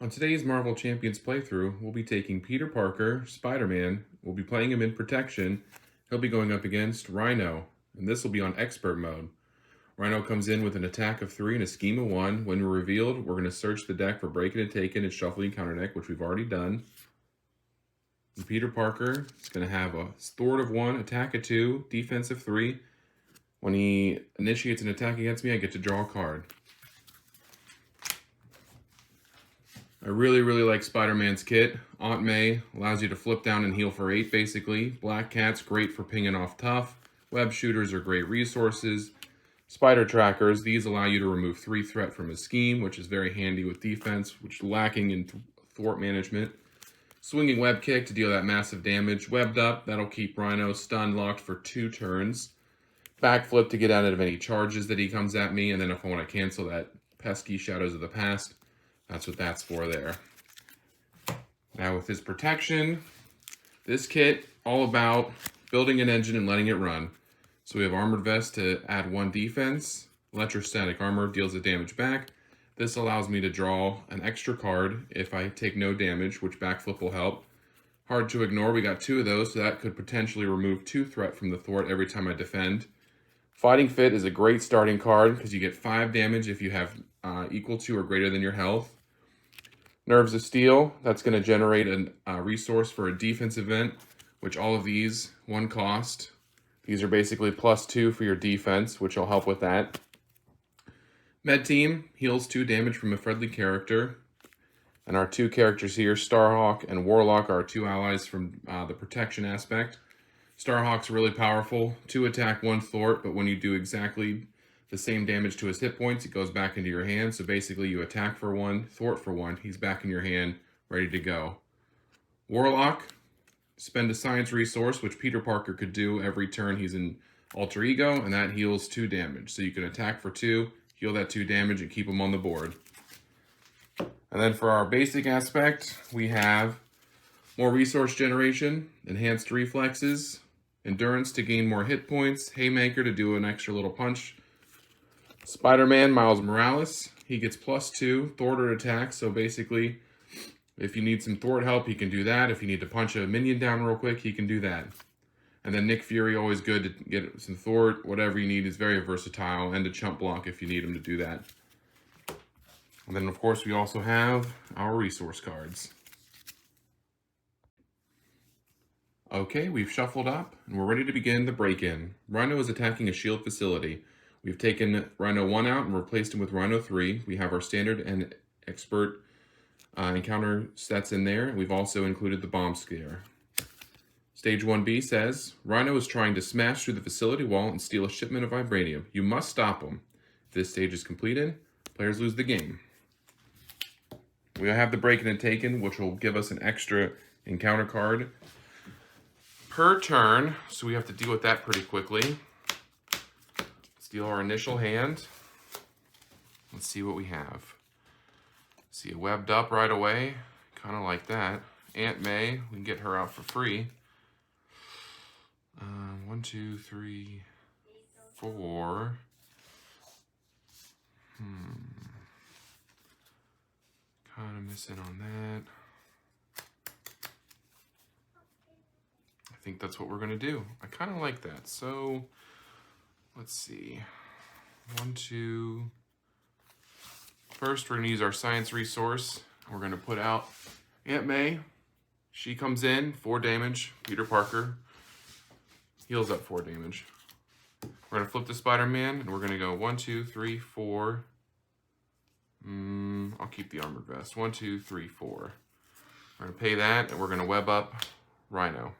On today's Marvel Champions playthrough, we'll be taking Peter Parker, Spider-Man, we'll be playing him in Protection. He'll be going up against Rhino, and this will be on Expert mode. Rhino comes in with an attack of 3 and a scheme of 1. When we're revealed, we're going to search the deck for Breaking and Taken and Shuffling Counter Deck, which we've already done. And Peter Parker is going to have a Thwart of 1, attack of 2, defense of 3. When he initiates an attack against me, I get to draw a card. I really like Spider-Man's kit. Aunt May allows you to flip down and heal for 8, basically. Black Cat's great for pinging off tough. Web shooters are great resources. Spider trackers, these allow you to remove 3 threat from a scheme, which is very handy with defense, which is lacking in thwart management. Swinging web kick to deal that massive damage. Webbed up, that'll keep Rhino stun locked for 2 turns. Backflip to get out of any charges that he comes at me, and then if I want to cancel that pesky Shadows of the Past, that's what that's for there. Now with his Protection, this kit, all about building an engine and letting it run. So we have Armored Vest to add 1 defense. Electrostatic Armor deals the damage back. This allows me to draw an extra card if I take no damage, which backflip will help. Hard to Ignore, we got 2 of those, so that could potentially remove 2 threat from the thwart every time I defend. Fighting Fit is a great starting card because you get 5 damage if you have equal to or greater than your health. Nerves of Steel, that's going to generate a resource for a defense event, which all of these, 1 cost. These are basically +2 for your defense, which will help with that. Med Team heals 2 damage from a friendly character. And our 2 characters here, Starhawk and Warlock, are our 2 allies from the Protection aspect. Starhawk's really powerful, 2 attack, 1 thwart, but when you do exactly the same damage to his hit points, it goes back into your hand. So basically you attack for 1, thwart for 1, he's back in your hand, ready to go. Warlock, spend a science resource, which Peter Parker could do every turn he's in Alter Ego, and that heals 2 damage. So you can attack for 2, heal that 2 damage, and keep him on the board. And then for our basic aspect, we have more resource generation, enhanced reflexes, endurance to gain more hit points, Haymaker to do an extra little punch. Spider-Man, Miles Morales, he gets +2 thwarted attack, so basically if you need some thwart help, he can do that. If you need to punch a minion down real quick, he can do that. And then Nick Fury, always good to get some thwart, whatever you need, is very versatile, and a chump block if you need him to do that. And then of course we also have our resource cards. Okay, we've shuffled up, and we're ready to begin the break-in. Rhino is attacking a shield facility. We've taken Rhino 1 out and replaced him with Rhino 3. We have our standard and expert encounter sets in there. We've also included the bomb scare. Stage 1B says, Rhino is trying to smash through the facility wall and steal a shipment of vibranium. You must stop him. If this stage is completed, players lose the game. We have the Breaking and Taken, which will give us an extra encounter card per turn, so we have to deal with that pretty quickly. Deal our initial hand. Let's see what we have. See a webbed up right away. Kind of like that. Aunt May, we can get her out for free. 1, 2, 3, 4. Kind of missing on that. I think that's what we're going to do. I kind of like that. So let's see. 1, 2. First, we're going to use our science resource. We're going to put out Aunt May. She comes in, 4 damage. Peter Parker heals up 4 damage. We're going to flip the Spider-Man, and we're going to go 1, 2, 3, 4. I'll keep the Armored Vest. 1, 2, 3, 4. We're going to pay that, and we're going to web up Rhino.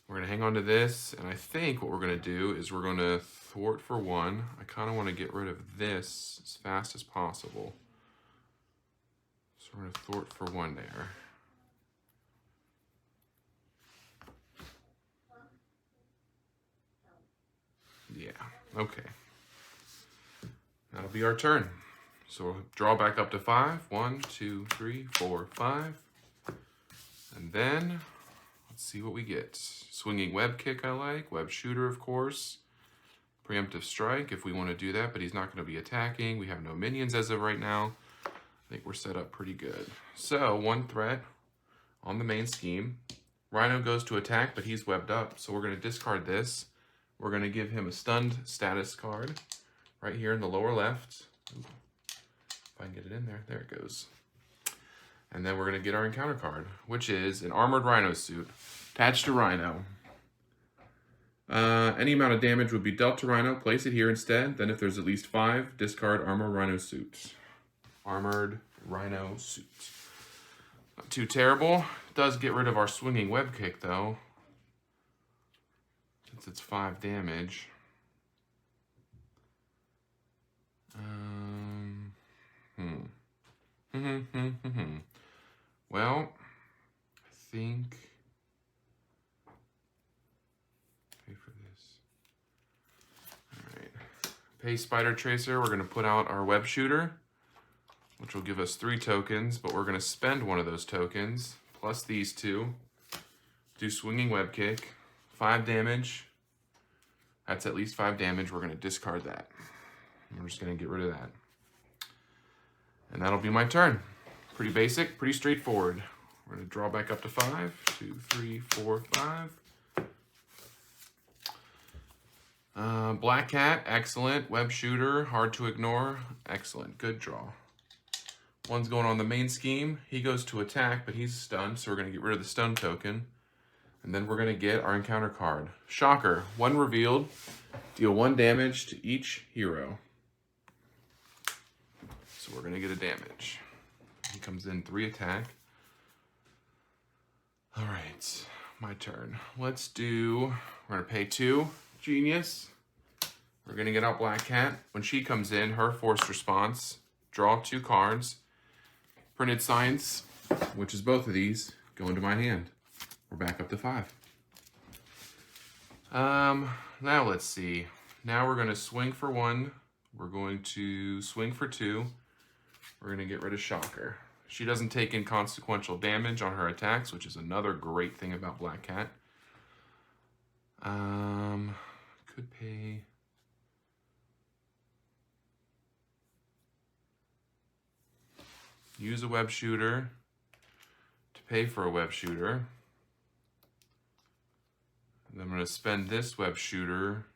We're going to hang on to this, and I think what we're going to do is we're going to thwart for 1. I kind of want to get rid of this as fast as possible. So we're going to thwart for 1 there. Yeah, okay. That'll be our turn. So we'll draw back up to 5. 1, 2, 3, 4, 5. And then let's see what we get. Swinging web kick I like. Web shooter, of course. Preemptive strike if we want to do that, but he's not going to be attacking. We have no minions as of right now. I think we're set up pretty good. So 1 threat on the main scheme. Rhino goes to attack, but he's webbed up, so we're going to discard this. We're going to give him a stunned status card right here in the lower left. Ooh, if I can get it in there. There it goes. And then we're going to get our encounter card, which is an armored Rhino suit attached to Rhino. Any amount of damage would be dealt to Rhino. Place it here instead. Then if there's at least 5, discard armored Rhino suit. Armored Rhino suit. Not too terrible. It does get rid of our swinging web kick, though. Since it's 5 damage. Well, I think... Pay for this. Alright. Pay Spider Tracer. We're going to put out our web shooter, which will give us 3 tokens, but we're going to spend one of those tokens, plus these 2. Do swinging web kick. 5 damage. That's at least 5 damage. We're going to discard that. We're just going to get rid of that. And that'll be my turn. Pretty basic, pretty straightforward. We're going to draw back up to 5. 2, 3, 4, 5. Black Cat, excellent. Web Shooter, hard to ignore. Excellent, good draw. One's going on the main scheme. He goes to attack, but he's stunned, so we're going to get rid of the stun token. And then we're going to get our encounter card. Shocker, 1 revealed. Deal 1 damage to each hero. So we're going to get a damage. He comes in 3 attack. All right, my turn. Let's do, we're going to pay 2. Genius. We're going to get out Black Cat. When she comes in, her forced response, draw 2 cards. Printed Science, which is both of these, go into my hand. We're back up to 5. Now let's see. Now we're going to swing for 1. We're going to swing for 2. We're going to get rid of Shocker. She doesn't take inconsequential damage on her attacks, which is another great thing about Black Cat. Could pay... Use a web shooter to pay for a web shooter. And I'm going to spend this web shooter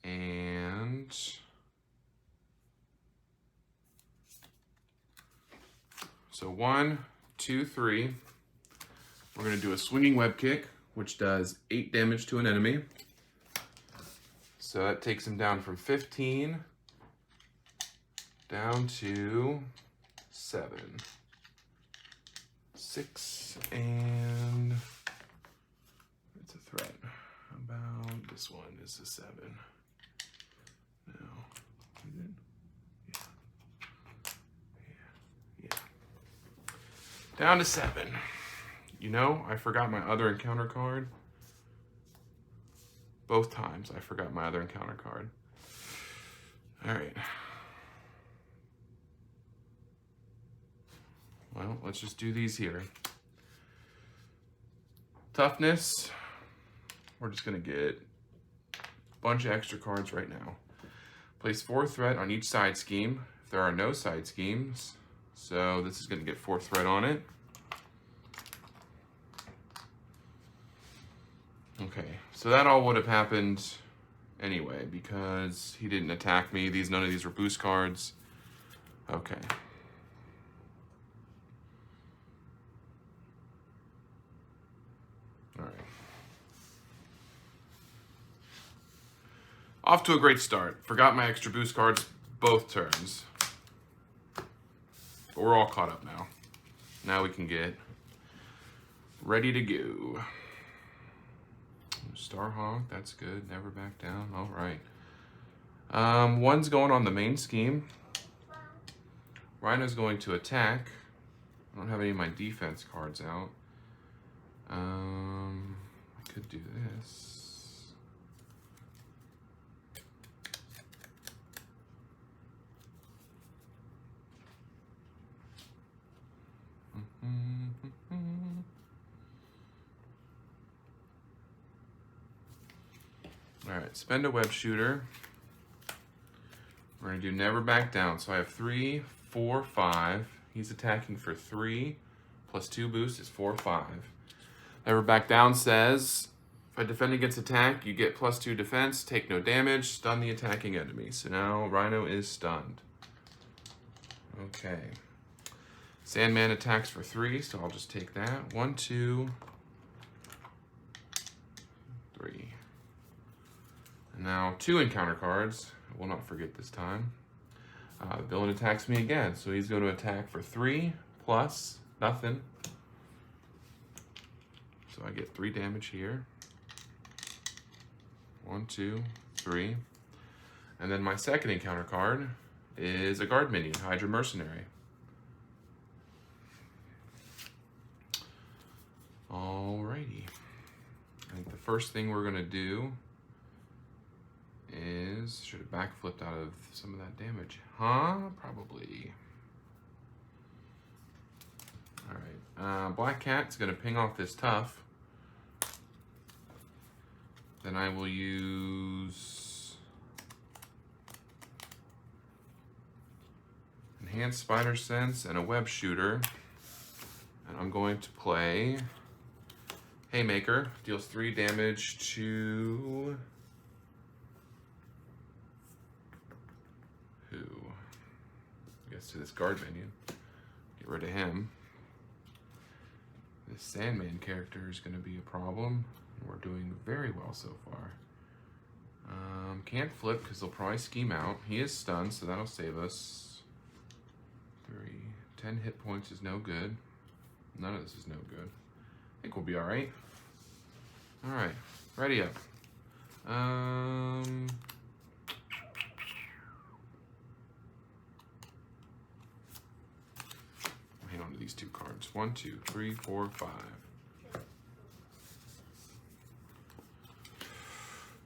and so 1, 2, 3. We're going to do a swinging web kick, which does 8 damage to an enemy. So that takes him down from 15 down to 7. 6, and it's a threat. How about this one is a 7. No. Is it? Yeah. Down to 7. You know, I forgot my other encounter card. Both times I forgot my other encounter card. All right. Well, let's just do these here. Toughness. We're just going to get a bunch of extra cards right now. Place 4 threat on each side scheme. If there are no side schemes, so this is going to get 4 threat on it. Okay, so that all would have happened anyway because he didn't attack me. None of these were boost cards. Okay. All right. Off to a great start. Forgot my extra boost cards both turns. But we're all caught up now. Now we can get ready to go. Starhawk, that's good. Never back down. All right. One's going on the main scheme. Rhino's going to attack. I don't have any of my defense cards out. I could do this. All right, spend a web shooter. We're gonna do never back down. So I have 3, 4, 5. He's attacking for 3, plus 2 boost is 4, 5. Never back down says, if I defend against attack, you get plus 2 defense, take no damage, stun the attacking enemy. So now Rhino is stunned. Okay. Sandman attacks for 3, so I'll just take that. 1, 2, 3. And now 2 encounter cards. I will not forget this time. The villain attacks me again, so he's going to attack for 3 plus nothing. So I get 3 damage here. 1, 2, 3. And then my second encounter card is a guard minion, Hydra Mercenary. Alrighty. I think the first thing we're gonna do is, should have backflipped out of some of that damage. Huh? Probably. Alright. Black Cat's gonna ping off this tough. Then I will use Enhanced Spider Sense and a Web Shooter. And I'm going to play Haymaker. Deals 3 damage to... who? I guess to this guard minion. Get rid of him. This Sandman character is going to be a problem. We're doing very well so far. Can't flip because they'll probably scheme out. He is stunned, so that'll save us 3. 10 hit points is no good. None of this is no good. I think we'll be alright. Alright, ready up. Hang on to these 2 cards. 1, 2, 3, 4, 5.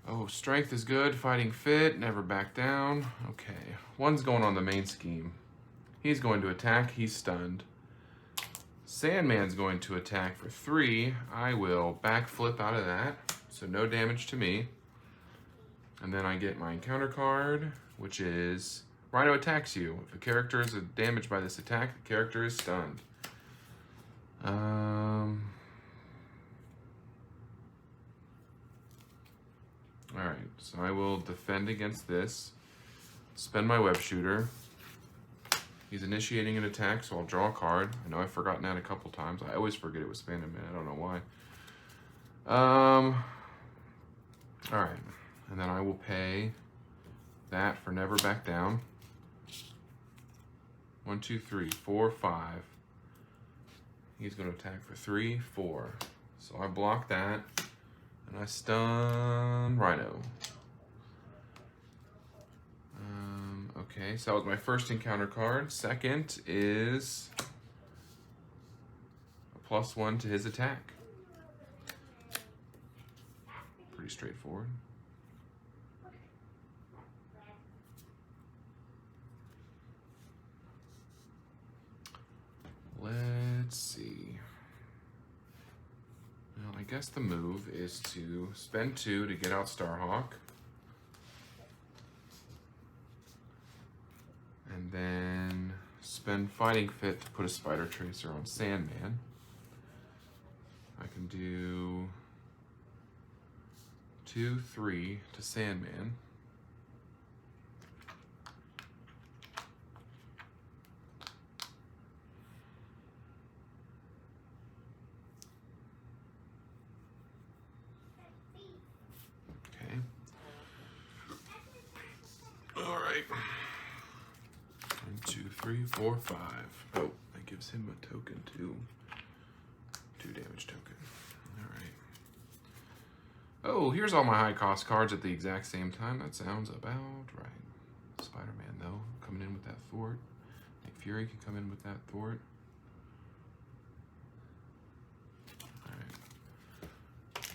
Oh, strength is good, fighting fit, never back down. Okay, 1's going on the main scheme. He's going to attack, he's stunned. Sandman's going to attack for 3. I will backflip out of that, so no damage to me. And then I get my encounter card, which is Rhino attacks you. If a character is damaged by this attack, the character is stunned. Alright, so I will defend against this. Spend my Web Shooter. He's initiating an attack, so I'll draw a card. I know I've forgotten that a couple times. I always forget it was Sandman. I don't know why. Alright, and then I will pay that for never back down. 1, 2, 3, 4, 5. He's going to attack for 3, 4. So I block that, and I stun Rhino. Okay, so that was my first encounter card. Second is a +1 to his attack. Pretty straightforward. Let's see. Well, I guess the move is to spend 2 to get out Starhawk. And then spend Fighting Fit to put a Spider Tracer on Sandman. I can do 2, 3 to Sandman. Okay. All right. 1, 2, 3, 4, 5. Oh, that gives him a token too. 2 damage token. All right. Oh, here's all my high cost cards at the exact same time. That sounds about right. Spider-Man though, coming in with that thwart. Nick Fury can come in with that thwart. All right.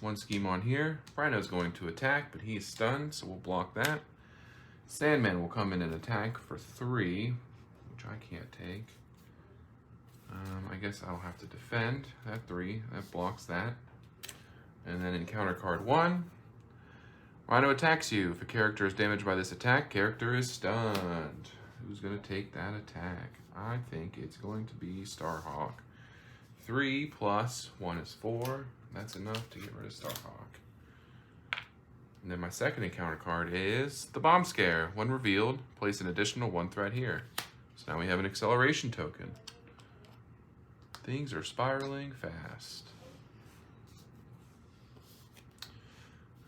1 scheme on here. Rhino's going to attack, but he's stunned, so we'll block that. Sandman will come in and attack for 3, which I can't take. I guess I'll have to defend that 3. That blocks that. And then encounter card 1. Rhino attacks you. If a character is damaged by this attack, character is stunned. Who's going to take that attack? I think it's going to be Starhawk. 3 plus 1 is 4. That's enough to get rid of Starhawk. And then my second encounter card is the Bomb Scare. When revealed, place an additional 1 threat here. So now we have an acceleration token. Things are spiraling fast.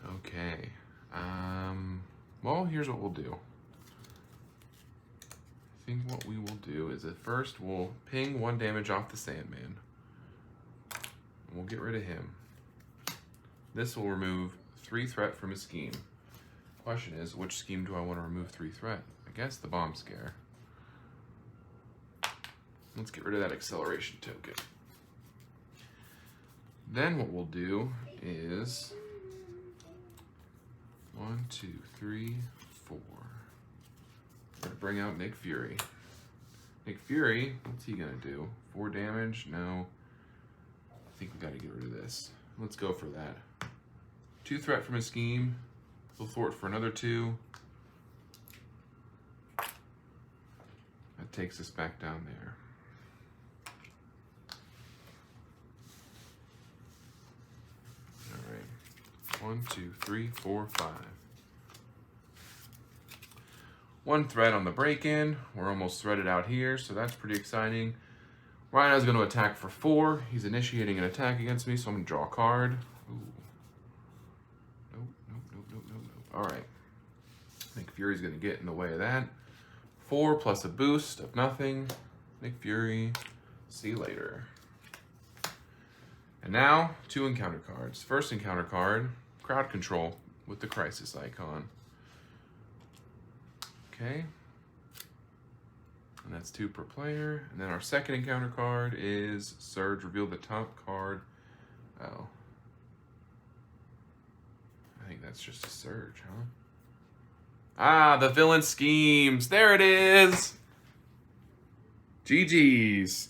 Okay. Well, here's what we'll do. I think what we will do is at first we'll ping 1 damage off the Sandman. We'll get rid of him. This will remove 3 threat from his scheme. Question is, which scheme do I want to remove 3 threat? I guess the Bomb Scare. Let's get rid of that acceleration token. Then what we'll do is 1, 2, 3, 4. We're gonna bring out Nick Fury. Nick Fury, what's he gonna do? 4 damage? No. I think we gotta get rid of this. Let's go for that. 2 threat from his scheme. We'll thwart for another 2. That takes us back down there. All right. 1, 2, 3, 4, 5. 1 threat on the break-in. We're almost threaded out here, so that's pretty exciting. Rhino's going to attack for 4. He's initiating an attack against me, so I'm going to draw a card. Ooh. Nope. All right. I think Fury's going to get in the way of that. 4 plus a boost of nothing. Nick Fury, see you later. And now, 2 encounter cards. First encounter card, Crowd Control with the Crisis icon. Okay. And that's 2 per player. And then our second encounter card is Surge. Reveal the top card. Oh. I think that's just a Surge, huh? Ah, the villain schemes. There it is. GG's.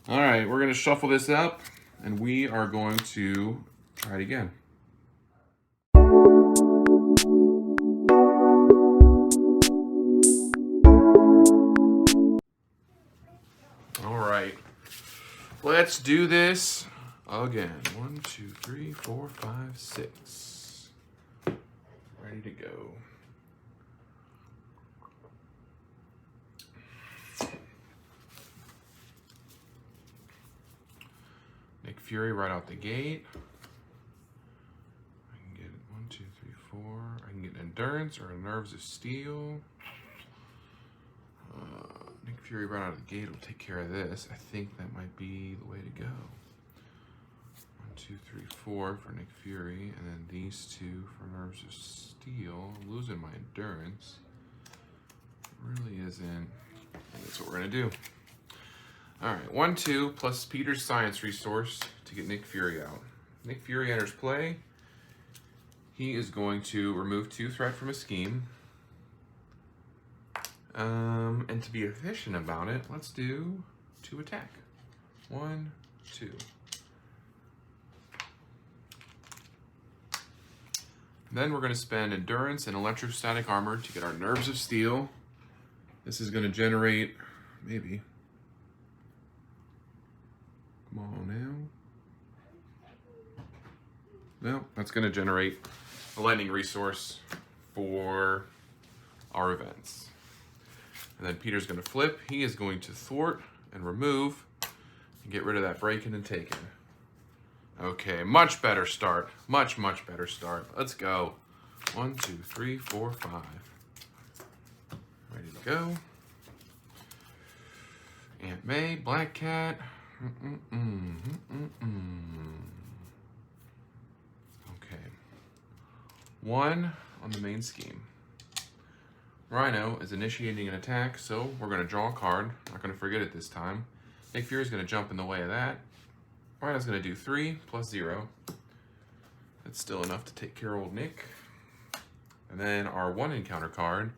All right, we're going to shuffle this up, and we are going to try it again. Let's do this again. 1, 2, 3, 4, 5, 6. Ready to go. Nick Fury right out the gate. I can get 1, 2, 3, 4. I can get Endurance or Nerves of Steel. Nick Fury right out of the gate will take care of this. I think that might be the way to go. 1, 2, 3, 4 for Nick Fury, and then these 2 for Nerves of Steel. I'm losing my Endurance. Really isn't. And that's what we're gonna do. All right, 1, 2 plus Peter's Science Resource to get Nick Fury out. Nick Fury enters play. He is going to remove 2 threat from his scheme. And to be efficient about it, let's do 2 attack. 1, 2. Then we're going to spend Endurance and Electrostatic Armor to get our Nerves of Steel. This is going to generate, maybe. Come on now. No, that's going to generate a Lightning Resource for our events. And then Peter's going to flip. He is going to thwart and remove and get rid of that break-in and take-in. Okay, much better start. Much better start. Let's go. 1, 2, 3, 4, 5. Ready to go. Aunt May, Black Cat. Okay. 1 on the main scheme. Rhino is initiating an attack, so we're going to draw a card. Not going to forget it this time. Nick Fury is going to jump in the way of that. Rhino's going to do 3 plus 0. That's still enough to take care of old Nick. And then our 1 encounter card.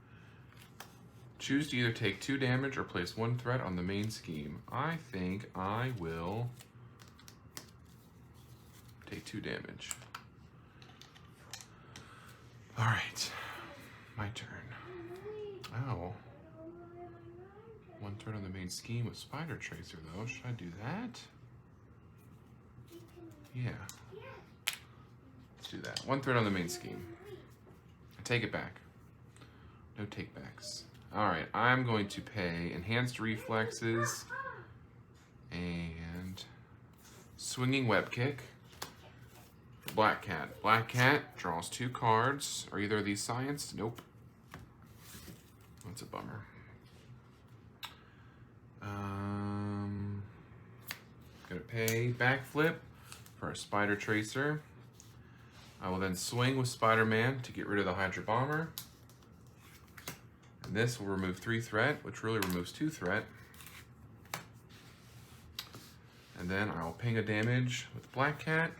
Choose to either take 2 damage or place 1 threat on the main scheme. I think I will take 2 damage. All right, my turn. Oh. 1 turn on the main scheme with Spider Tracer, though. Should I do that? Yeah. Let's do that. 1 turn on the main scheme. I take it back. No takebacks. All right, I'm going to pay Enhanced Reflexes and Swinging Web Kick for Black Cat. Black Cat draws 2 cards. Are either of these Science? Nope. That's a bummer. Gonna pay Backflip for a Spider Tracer. I will then swing with Spider-Man to get rid of the Hydra Bomber. And this will remove 3 threat, which really removes 2 threat. And then I'll ping a damage with Black Cat.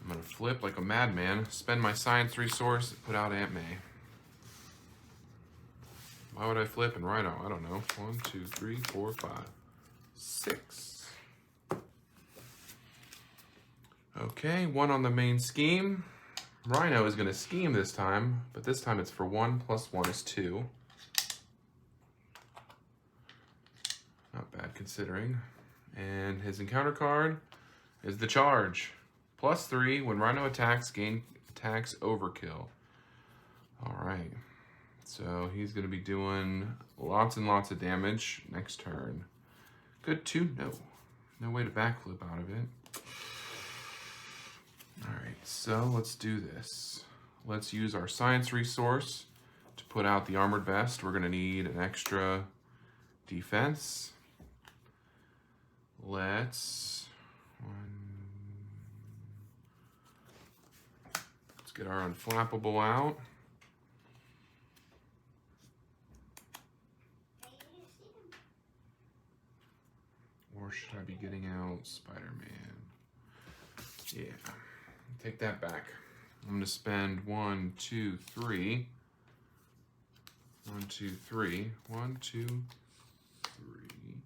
I'm gonna flip like a madman, spend my science resource, put out Aunt May. Why would I flip and Rhino? I don't know. 1, 2, 3, 4, 5, 6. Okay, 1 on the main scheme. Rhino is gonna scheme this time, but this time it's for 1 plus 1 is 2. Not bad considering. And his encounter card is the Charge. +3, when Rhino attacks, gain attacks overkill. All right, so he's gonna be doing lots and lots of damage next turn. Good 2, no way to backflip out of it. All right, so let's do this. Let's use our science resource to put out the armored vest. We're gonna need an extra defense. Let's get our unflappable out. Or should I be getting out Spider-Man? Yeah, take that back. I'm gonna spend 1, 2, 3. 1, 2, 3. 1, 2, 3.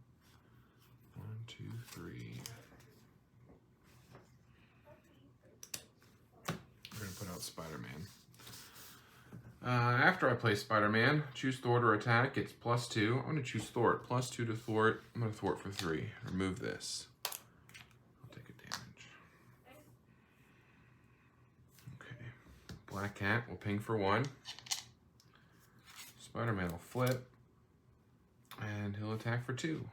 1, 2, 3. We're gonna put out Spider-Man. After I play Spider-Man, choose thwart or attack. It's +2. I'm gonna choose thwart. +2 to thwart. I'm gonna thwart for 3. Remove this. I'll take a damage. Okay. Black Cat will ping for 1. Spider-Man will flip. And he'll attack for 2.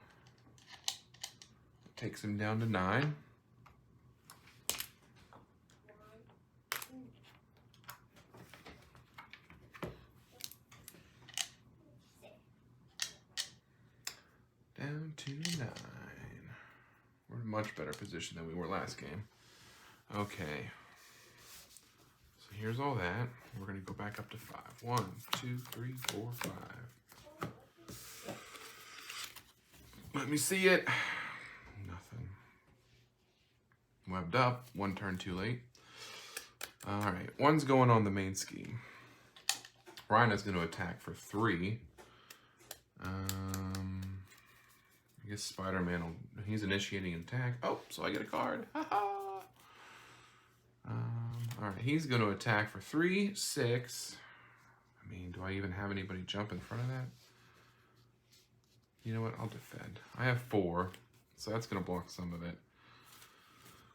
Takes him down to 9. Down to 9. We're in a much better position than we were last game. Okay. So here's all that. We're going to go back up to 5. 1, 2, 3, 4, 5. Let me see it. Nothing. Webbed up. 1 turn too late. All right. 1's going on the main scheme. Rhino's going to attack for 3. I guess Spider-Man will, he's initiating an attack. Oh, so I get a card. All right, he's going to attack for 3, 6. I mean, do I even have anybody jump in front of that? You know what? I'll defend. I have 4, so that's going to block some of it.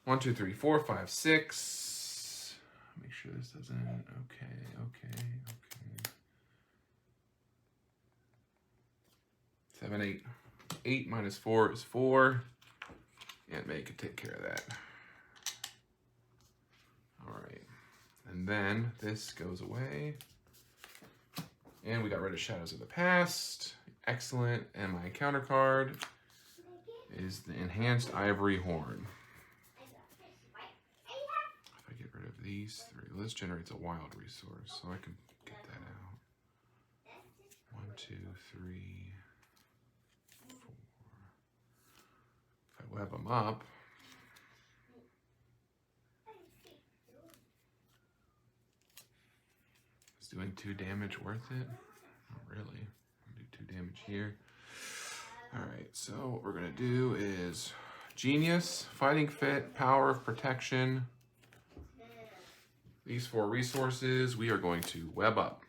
1, 2, 3, 4, 5, 6. Make sure this doesn't. Okay. 7, 8. 8 minus 4 is 4. Aunt May could take care of that. All right. And then this goes away. And we got rid of Shadows of the Past. Excellent. And my counter card is the Enhanced Ivory Horn. If I get rid of these 3, this generates a wild resource, so I can get that out. 1, 2, 3. If I web them up, is doing 2 damage worth it? Not really. I'll do 2 damage here. Alright, so what we're going to do is Genius, Fighting Fit, Power of Protection. These 4 resources we are going to web up.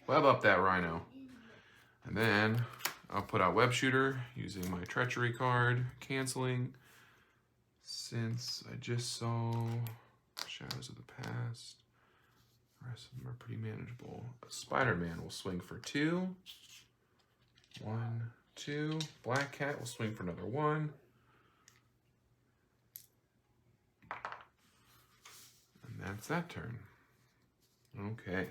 Web up that Rhino. And then I'll put out Web Shooter using my Treachery card, canceling. Since I just saw Shadows of the Past, the rest of them are pretty manageable. Spider-Man will swing for 2. 1, 2. Black Cat will swing for another 1. And that's that turn. Okay.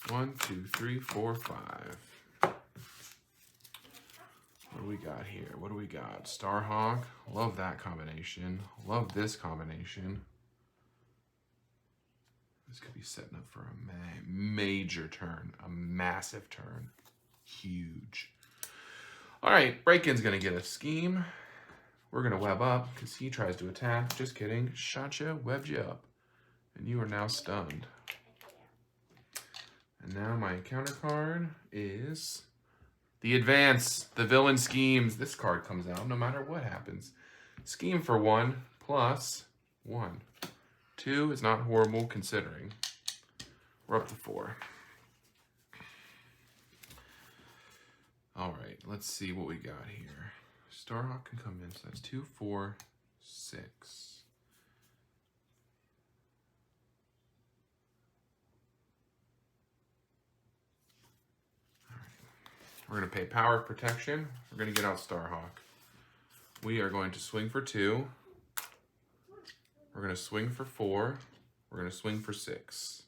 1, 2, 3, 4, 5. What do we got here? What do we got? Starhawk. Love that combination. Love this combination. This could be setting up for a major turn. A massive turn. Huge. All right, Breakin's going to get a scheme. We're going to web up because he tries to attack. Just kidding. Shot you, webbed you up. And you are now stunned. And now my counter card is the Advance, the Villain Schemes. This card comes out no matter what happens. Scheme for 1 plus 1. 2 is not horrible considering. We're up to 4. All right, let's see what we got here. Starhawk can come in, so that's 2, 4, 6. We're going to pay Power of Protection. We're going to get out Starhawk. We are going to swing for 2. We're going to swing for 4. We're going to swing for 6.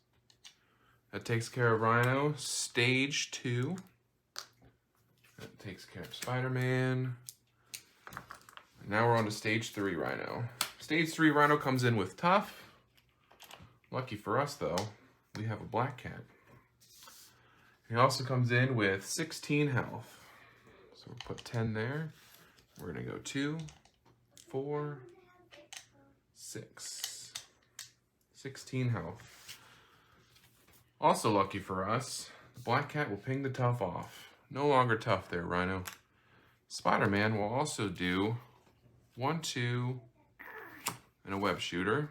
That takes care of Rhino. Stage 2. That takes care of Spider-Man. Now we're on to Stage 3 Rhino. Stage 3 Rhino comes in with Tough. Lucky for us, though, we have a Black Cat. He also comes in with 16 health. So we'll put 10 there. We're going to go 2, 4, 6. 16 health. Also lucky for us, the Black Cat will ping the Tough off. No longer Tough there, Rhino. Spider-Man will also do 1, 2, and a Web Shooter.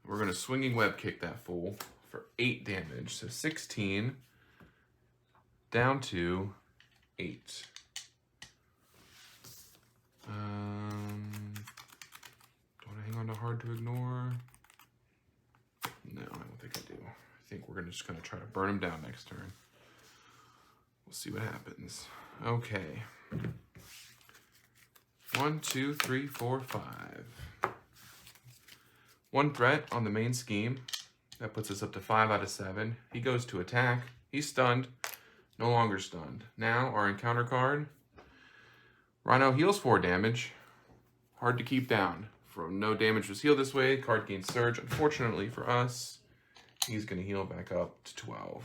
We're going to Swinging Web Kick that fool for 8 damage. So 16 down to 8. Do I hang on to Hard to Ignore? No, I don't think I do. I think we're just going to try to burn him down next turn. We'll see what happens. Okay. 1, 2, 3, 4, 5. 1 threat on the main scheme. That puts us up to 5 out of 7. He goes to attack. He's stunned. No longer stunned. Now, our encounter card. Rhino heals 4 damage. Hard to keep down. From no damage was healed this way, card gains Surge. Unfortunately for us, he's going to heal back up to 12.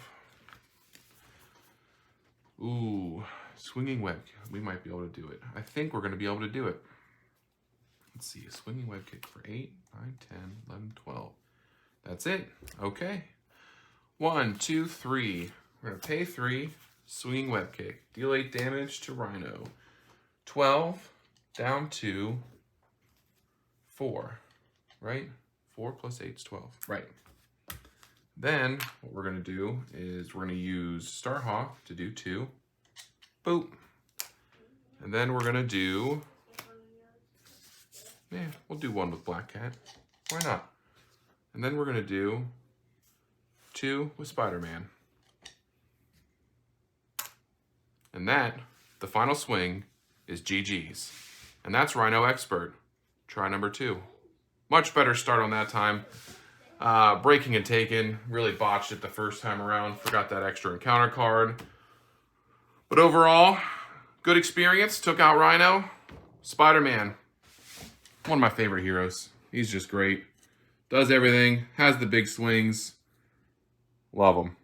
Ooh, Swinging Web. We might be able to do it. I think we're going to be able to do it. Let's see, a Swinging Web Kick for 8, 9, 10, 11, 12. That's it. Okay. 1, 2, 3. We're going to pay 3. Swinging Web Kick. Deal 8 damage to Rhino. 12 down to 4. Right? 4 plus 8 is 12. Right. Then what we're going to do is we're going to use Starhawk to do 2. Boop. And then we're going to do... Yeah, we'll do 1 with Black Cat. Why not? And then we're going to do 2 with Spider-Man. And that, the final swing, is GG's. And that's Rhino Expert. Try number 2. Much better start on that time. Breaking and Taken. Really botched it the first time around. Forgot that extra encounter card. But overall, good experience. Took out Rhino. Spider-Man. One of my favorite heroes. He's just great. Does everything. Has the big swings. Love him.